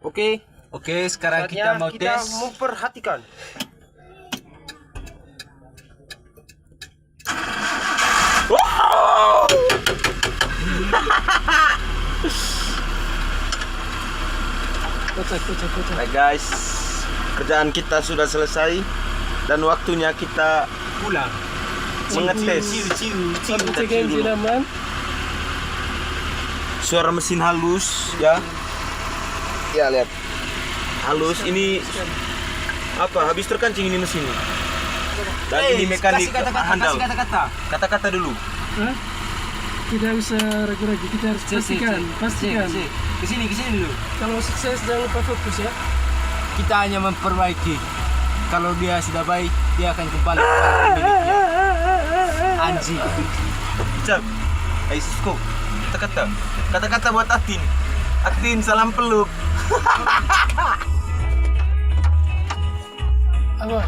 Oke, sekarang kita mau tes. Memperhatikan. Hai guys, kerjaan kita sudah selesai dan waktunya kita Pulang. mengetes Cium suara mesin halus ya. Ya lihat, halus ini apa? Habis terkancing ini mesin. Dan ini mekanik handal. Kata-kata dulu. Tidak bisa ragu-ragu, kita harus pastikan. Kesini dulu. Kalau sukses jangan lupa fokus ya. Kita hanya memperbaiki. Kalau dia sudah baik, dia akan kembali kepada pemiliknya. Anjing. Cak, ayo Sisko. Kata-kata buat Atin. Atin salam peluk. Apa?